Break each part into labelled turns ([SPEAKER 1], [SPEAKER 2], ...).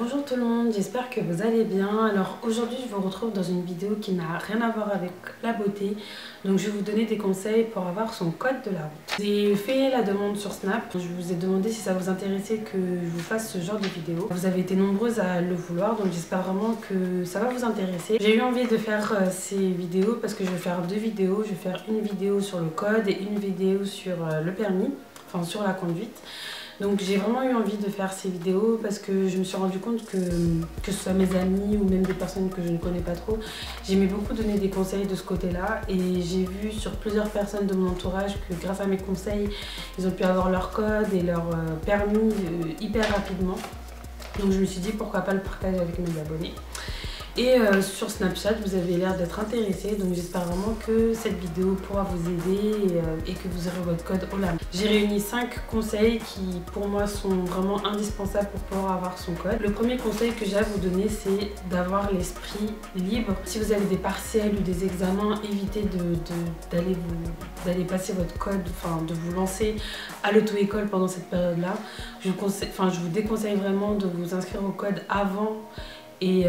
[SPEAKER 1] Bonjour tout le monde, j'espère que vous allez bien. Alors aujourd'hui je vous retrouve dans une vidéo qui n'a rien à voir avec la beauté. Donc je vais vous donner des conseils pour avoir son code de la route. J'ai fait la demande sur Snap, je vous ai demandé si ça vous intéressait que je vous fasse ce genre de vidéo. Vous avez été nombreuses à le vouloir, donc j'espère vraiment que ça va vous intéresser. J'ai eu envie de faire ces vidéos parce que je vais faire deux vidéos. Je vais faire une vidéo sur le code et une vidéo sur le permis, enfin sur la conduite. Donc j'ai vraiment eu envie de faire ces vidéos parce que je me suis rendu compte que ce soit mes amis ou même des personnes que je ne connais pas trop, j'aimais beaucoup donner des conseils de ce côté-là et j'ai vu sur plusieurs personnes de mon entourage que grâce à mes conseils, ils ont pu avoir leur code et leur permis hyper rapidement. Donc je me suis dit pourquoi pas le partager avec mes abonnés. Et sur Snapchat, vous avez l'air d'être intéressés, donc j'espère vraiment que cette vidéo pourra vous aider et que vous aurez votre code au lab. J'ai réuni 5 conseils qui pour moi sont vraiment indispensables pour pouvoir avoir son code. Le premier conseil que j'ai à vous donner, c'est d'avoir l'esprit libre. Si vous avez des partiels ou des examens, évitez d'aller passer votre code, enfin de vous lancer à l'auto-école pendant cette période-là. Je vous déconseille vraiment de vous inscrire au code avant et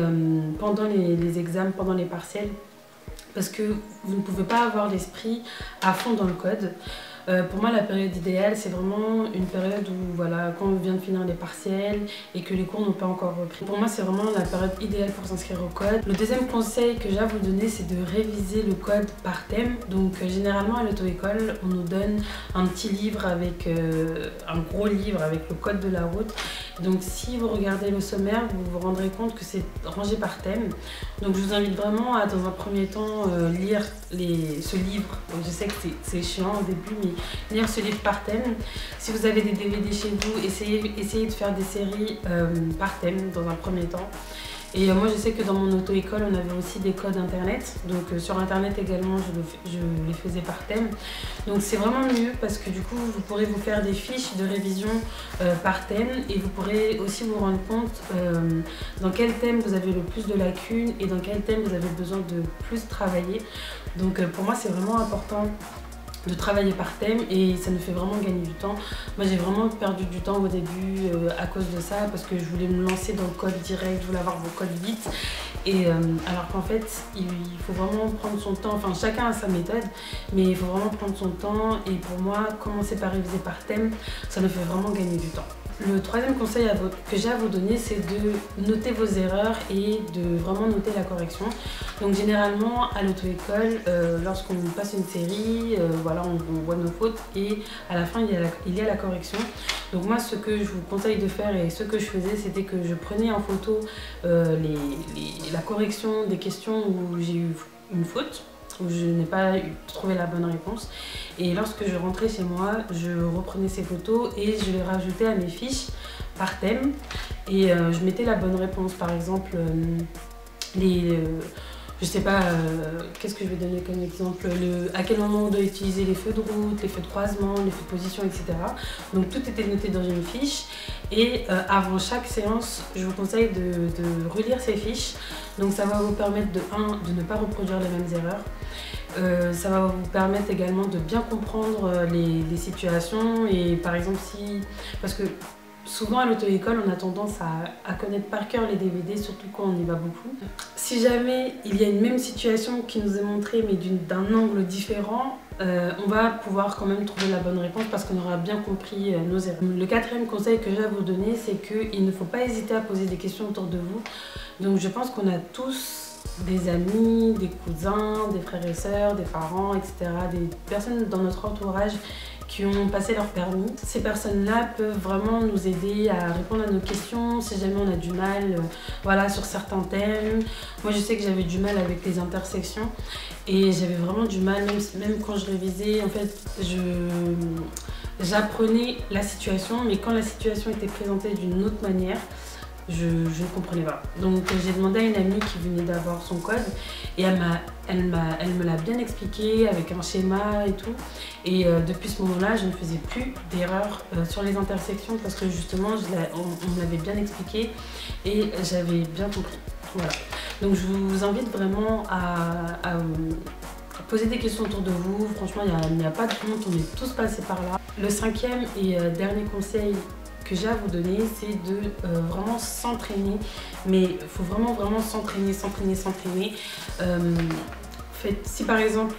[SPEAKER 1] pendant les examens, pendant les partiels, parce que vous ne pouvez pas avoir l'esprit à fond dans le code. Pour moi, la période idéale, c'est vraiment une période où, voilà, quand on vient de finir les partiels et que les cours n'ont pas encore repris. Pour moi, c'est vraiment la période idéale pour s'inscrire au code. Le deuxième conseil que j'ai à vous donner, c'est de réviser le code par thème. Donc, généralement, à l'auto-école, on nous donne un petit livre avec un gros livre avec le code de la route. Donc, si vous regardez le sommaire, vous vous rendrez compte que c'est rangé par thème. Donc, je vous invite vraiment à, dans un premier temps, lire ce livre. Donc, je sais que c'est chiant au début, mais lire ce livre par thème. Si vous avez des DVD chez vous, essayez de faire des séries par thème dans un premier temps. Et moi je sais que dans mon auto-école on avait aussi des codes internet, donc sur internet également je les faisais par thème. Donc c'est vraiment mieux parce que du coup vous pourrez vous faire des fiches de révision par thème et vous pourrez aussi vous rendre compte dans quel thème vous avez le plus de lacunes et dans quel thème vous avez besoin de plus travailler. Donc pour moi c'est vraiment important de travailler par thème et ça nous fait vraiment gagner du temps. Moi j'ai vraiment perdu du temps au début à cause de ça parce que je voulais me lancer dans le code direct, je voulais avoir mon code vite et alors qu'en fait il faut vraiment prendre son temps, enfin chacun a sa méthode mais il faut vraiment prendre son temps et pour moi commencer par réviser par thème ça nous fait vraiment gagner du temps. Le troisième conseil que j'ai à vous donner, c'est de noter vos erreurs et de vraiment noter la correction. Donc généralement à l'auto-école, lorsqu'on passe une série, voilà, on voit nos fautes et à la fin il y a la correction. Donc moi ce que je vous conseille de faire et ce que je faisais, c'était que je prenais en photo la correction des questions où j'ai eu une faute, où je n'ai pas trouvé la bonne réponse. Et lorsque je rentrais chez moi, je reprenais ces photos et je les rajoutais à mes fiches par thème. Et je mettais la bonne réponse, par exemple, je sais pas, qu'est-ce que je vais donner comme exemple, à quel moment on doit utiliser les feux de route, les feux de croisement, les feux de position, etc. Donc tout était noté dans une fiche et avant chaque séance, je vous conseille de relire ces fiches. Donc ça va vous permettre de ne pas reproduire les mêmes erreurs. Ça va vous permettre également de bien comprendre les situations et par exemple parce que souvent à l'auto-école, on a tendance à connaître par cœur les DVD, surtout quand on y va beaucoup. Si jamais il y a une même situation qui nous est montrée mais d'un angle différent, on va pouvoir quand même trouver la bonne réponse parce qu'on aura bien compris nos erreurs. Le quatrième conseil que j'ai à vous donner, c'est qu'il ne faut pas hésiter à poser des questions autour de vous. Donc je pense qu'on a tous des amis, des cousins, des frères et sœurs, des parents, etc. Des personnes dans notre entourage qui ont passé leur permis. Ces personnes-là peuvent vraiment nous aider à répondre à nos questions si jamais on a du mal voilà, sur certains thèmes. Moi je sais que j'avais du mal avec les intersections et j'avais vraiment du mal, même quand je révisais, en fait j'apprenais la situation mais quand la situation était présentée d'une autre manière, je ne comprenais pas. Donc j'ai demandé à une amie qui venait d'avoir son code et elle me l'a bien expliqué avec un schéma et tout. Et depuis ce moment-là, je ne faisais plus d'erreurs sur les intersections parce que justement, on me l'avait bien expliqué et j'avais bien compris. Voilà. Donc je vous invite vraiment à poser des questions autour de vous. Franchement, il n'y a pas de honte, on est tous passés par là. Le cinquième et dernier conseil que j'ai à vous donner, c'est de vraiment s'entraîner. Mais il faut vraiment s'entraîner. Si par exemple,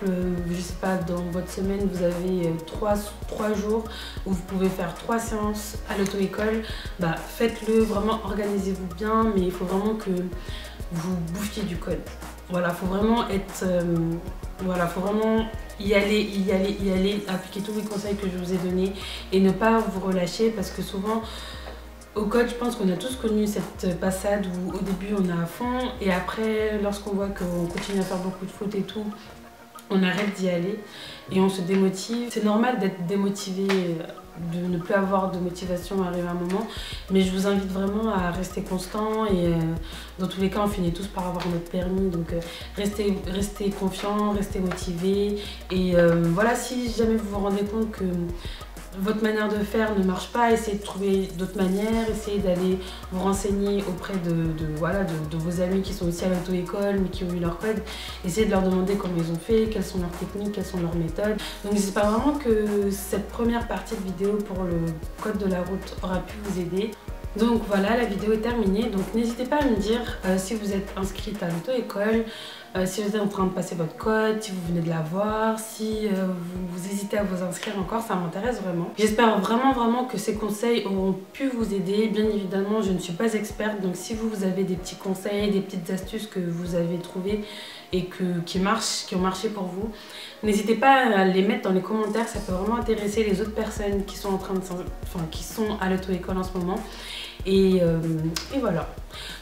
[SPEAKER 1] je sais pas, dans votre semaine, vous avez 3 jours où vous pouvez faire 3 séances à l'auto-école, bah, faites-le, vraiment organisez-vous bien, mais il faut vraiment que vous bouffiez du code. Voilà, faut vraiment être... voilà, faut vraiment y aller, appliquer tous les conseils que je vous ai donnés et ne pas vous relâcher parce que souvent... Au code, je pense qu'on a tous connu cette passade où au début on est à fond et après, lorsqu'on voit qu'on continue à faire beaucoup de fautes et tout, on arrête d'y aller et on se démotive. C'est normal d'être démotivé, de ne plus avoir de motivation arrivé à un moment, mais je vous invite vraiment à rester constant et dans tous les cas, on finit tous par avoir notre permis, donc restez confiant, restez motivé et voilà, si jamais vous vous rendez compte que votre manière de faire ne marche pas, essayez de trouver d'autres manières, essayez d'aller vous renseigner auprès de vos amis qui sont aussi à l'auto-école mais qui ont eu leur code. Essayez de leur demander comment ils ont fait, quelles sont leurs techniques, quelles sont leurs méthodes. Donc j'espère vraiment que cette première partie de vidéo pour le code de la route aura pu vous aider. Donc voilà, la vidéo est terminée. Donc n'hésitez pas à me dire si vous êtes inscrite à l'auto-école, si vous êtes en train de passer votre code, si vous venez de l'avoir, si vous hésitez à vous inscrire encore, ça m'intéresse vraiment. J'espère vraiment que ces conseils auront pu vous aider. Bien évidemment, je ne suis pas experte, donc si vous avez des petits conseils, des petites astuces que vous avez trouvées et qui ont marché pour vous, n'hésitez pas à les mettre dans les commentaires, ça peut vraiment intéresser les autres personnes qui sont qui sont à l'auto-école en ce moment. Et voilà.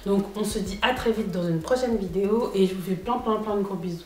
[SPEAKER 1] Donc on se dit à très vite dans une prochaine vidéo et je vous fais plein de gros bisous.